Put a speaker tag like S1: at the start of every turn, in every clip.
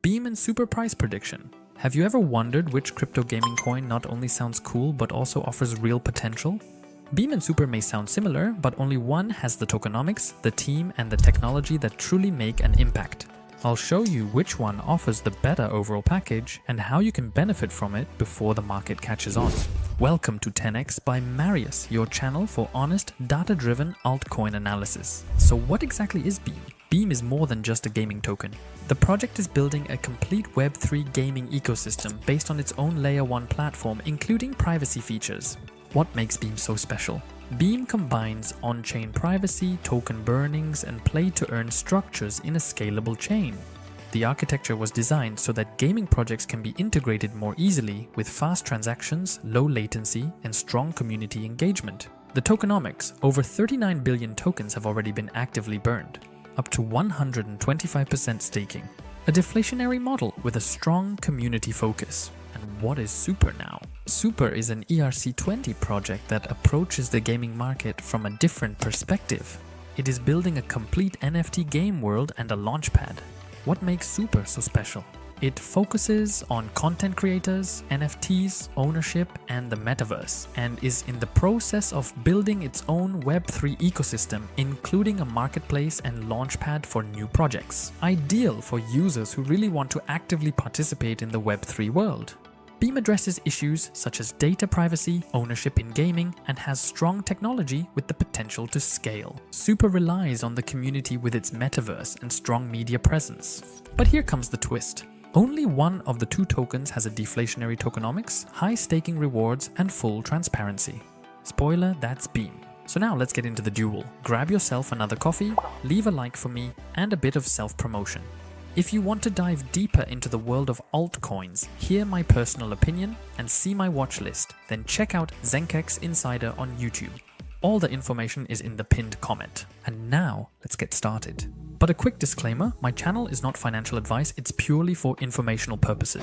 S1: Beam and Super price prediction. Have you ever wondered which crypto gaming coin not only sounds cool but also offers real potential? Beam and Super may sound similar, but only one has the tokenomics, the team, and the technology that truly make an impact. I'll show you which one offers the better overall package and how you can benefit from it before the market catches on. Welcome to 10x by Marius, your channel for honest, data-driven altcoin analysis. So what exactly is Beam? Beam is more than just a gaming token. The project is building a complete Web3 gaming ecosystem based on its own Layer 1 platform, including privacy features. What makes Beam so special? Beam combines on-chain privacy, token burnings, and play-to-earn structures in a scalable chain. The architecture was designed so that gaming projects can be integrated more easily with fast transactions, low latency, and strong community engagement. The tokenomics: over 39 billion tokens have already been actively burned, up to 125% staking. A deflationary model with a strong community focus. And what is Super now? Super is an ERC20 project that approaches the gaming market from a different perspective. It is building a complete NFT game world and a launchpad. What makes Super so special? It focuses on content creators, NFTs, ownership, and the metaverse, and is in the process of building its own Web3 ecosystem, including a marketplace and launchpad for new projects. Ideal for users who really want to actively participate in the Web3 world. Beam addresses issues such as data privacy, ownership in gaming, and has strong technology with the potential to scale. Super relies on the community with its metaverse and strong media presence. But here comes the twist. Only one of the two tokens has a deflationary tokenomics, high staking rewards, and full transparency. Spoiler, that's Beam. So now let's get into the duel. Grab yourself another coffee, leave a like for me, and a bit of self-promotion. If you want to dive deeper into the world of altcoins, hear my personal opinion, and see my watch list, then check out Zenkex Insider on YouTube. All the information is in the pinned comment. And now, let's get started. But a quick disclaimer, my channel is not financial advice, it's purely for informational purposes.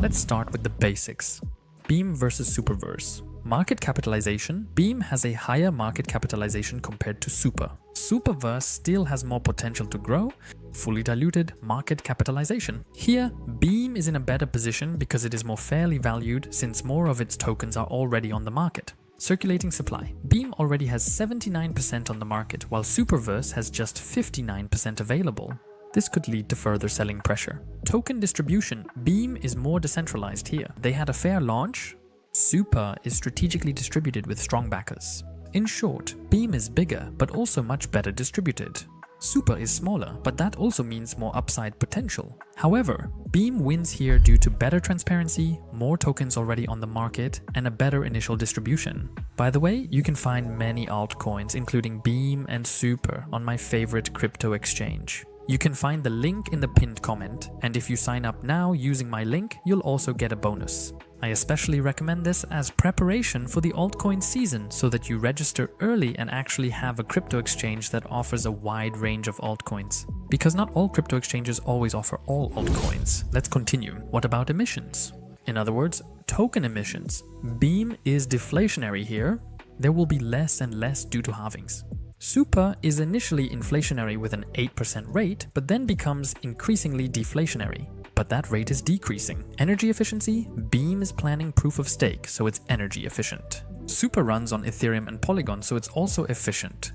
S1: Let's start with the basics. Beam versus SuperVerse. Market capitalization. Beam has a higher market capitalization compared to Super. SuperVerse still has more potential to grow. Fully diluted market capitalization. Here, Beam is in a better position because it is more fairly valued since more of its tokens are already on the market. Circulating supply. Beam already has 79% on the market, while SuperVerse has just 59% available. This could lead to further selling pressure. Token distribution. Beam is more decentralized here. They had a fair launch. Super is strategically distributed with strong backers. In short, Beam is bigger, but also much better distributed. Super is smaller, but that also means more upside potential. However, Beam wins here due to better transparency, more tokens already on the market, and a better initial distribution. By the way, you can find many altcoins, including Beam and Super, on my favorite crypto exchange. You can find the link in the pinned comment, and if you sign up now using my link, you'll also get a bonus. I especially recommend this as preparation for the altcoin season so that you register early and actually have a crypto exchange that offers a wide range of altcoins. Because not all crypto exchanges always offer all altcoins. Let's continue. What about emissions? In other words, token emissions. Beam is deflationary here. There will be less and less due to halvings. Super is initially inflationary with an 8% rate, but then becomes increasingly deflationary. But that rate is decreasing. Energy efficiency? Beam is planning proof of stake, so it's energy efficient. Super runs on Ethereum and Polygon, so it's also efficient.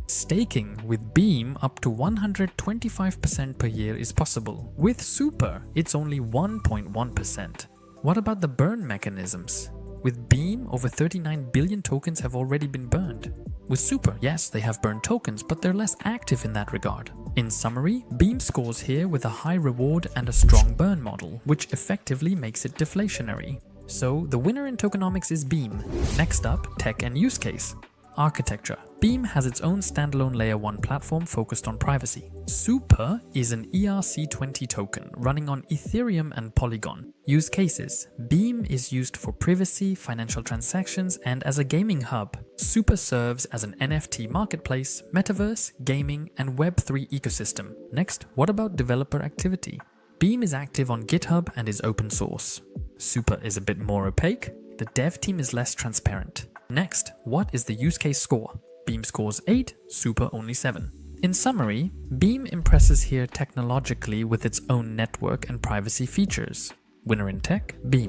S1: Staking with Beam up to 125% per year is possible. With Super, it's only 1.1%. What about the burn mechanisms? With Beam, over 39 billion tokens have already been burned. With Super, yes, they have burned tokens, but they're less active in that regard. In summary, Beam scores here with a high reward and a strong burn model, which effectively makes it deflationary. So the winner in tokenomics is Beam. Next up, tech and use case. Architecture. Beam has its own standalone Layer 1 platform focused on privacy. Super is an ERC20 token running on Ethereum and Polygon. Use cases. Beam is used for privacy, financial transactions, and as a gaming hub. Super serves as an NFT marketplace, metaverse, gaming, and Web3 ecosystem. Next, what about developer activity? Beam is active on GitHub and is open source. Super is a bit more opaque. The dev team is less transparent. Next, what is the use case score? Beam scores 8, Super only 7. In summary, Beam impresses here technologically with its own network and privacy features. Winner in tech, Beam.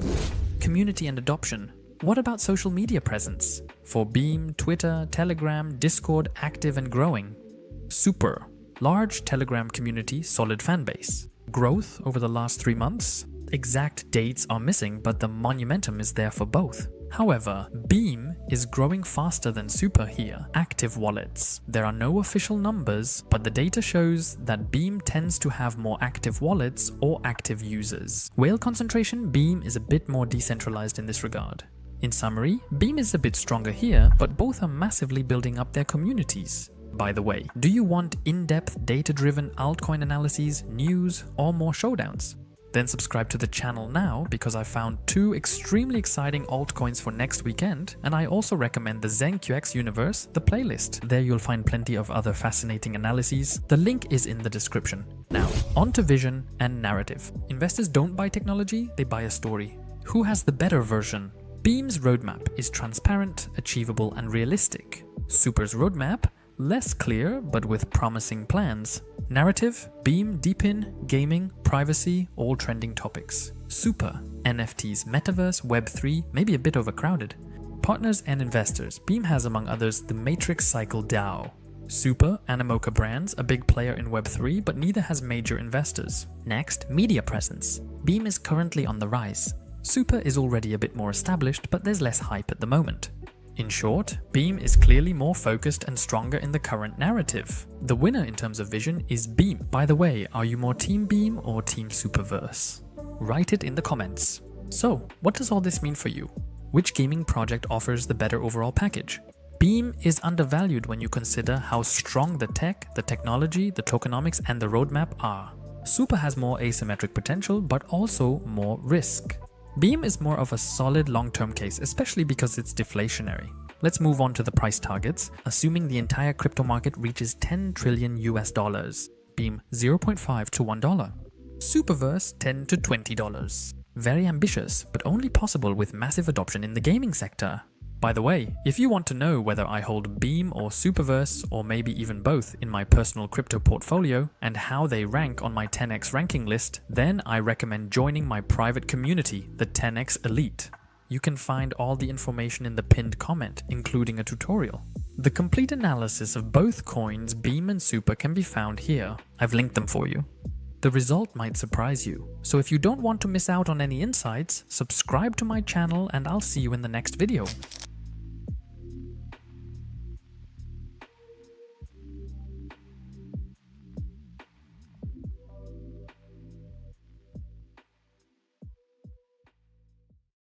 S1: Community and adoption. What about social media presence? For Beam, Twitter, Telegram, Discord active and growing. Super. Large Telegram community, solid fanbase. Growth over the last 3 months? Exact dates are missing, but the momentum is there for both. However, Beam is growing faster than Super here. Active wallets. There are no official numbers, but the data shows that Beam tends to have more active wallets or active users. Whale concentration, Beam is a bit more decentralized in this regard. In summary, Beam is a bit stronger here, but both are massively building up their communities. By the way, do you want in-depth data-driven altcoin analyses, news, or more showdowns? Then subscribe to the channel now because I found 2 extremely exciting altcoins for next weekend, and I also recommend the ZenQX Universe, the playlist. There you'll find plenty of other fascinating analyses. The link is in the description. Now, on to vision and narrative. Investors don't buy technology, they buy a story. Who has the better version? Beam's roadmap is transparent, achievable, and realistic. Super's roadmap? Less clear, but with promising plans. Narrative, Beam, deep-in, gaming, privacy, all trending topics. Super, NFTs, metaverse, Web3, maybe a bit overcrowded. Partners and investors, Beam has among others the Matrix Cycle DAO. Super, Animoca Brands, a big player in Web3, but neither has major investors. Next, media presence. Beam is currently on the rise. Super is already a bit more established, but there's less hype at the moment. In short, Beam is clearly more focused and stronger in the current narrative. The winner in terms of vision is Beam. By the way, are you more Team Beam or Team SuperVerse? Write it in the comments. So, what does all this mean for you? Which gaming project offers the better overall package? Beam is undervalued when you consider how strong the tech, the technology, the tokenomics, and the roadmap are. Super has more asymmetric potential, but also more risk. Beam is more of a solid long-term case, especially because it's deflationary. Let's move on to the price targets, assuming the entire crypto market reaches $10 trillion US. Beam $0.5 to $1. SuperVerse $10 to $20. Very ambitious, but only possible with massive adoption in the gaming sector. By the way, if you want to know whether I hold Beam or SuperVerse, or maybe even both in my personal crypto portfolio, and how they rank on my 10x ranking list, then I recommend joining my private community, the 10x Elite. You can find all the information in the pinned comment, including a tutorial. The complete analysis of both coins, Beam and Super, can be found here. I've linked them for you. The result might surprise you, so if you don't want to miss out on any insights, subscribe to my channel and I'll see you in the next video.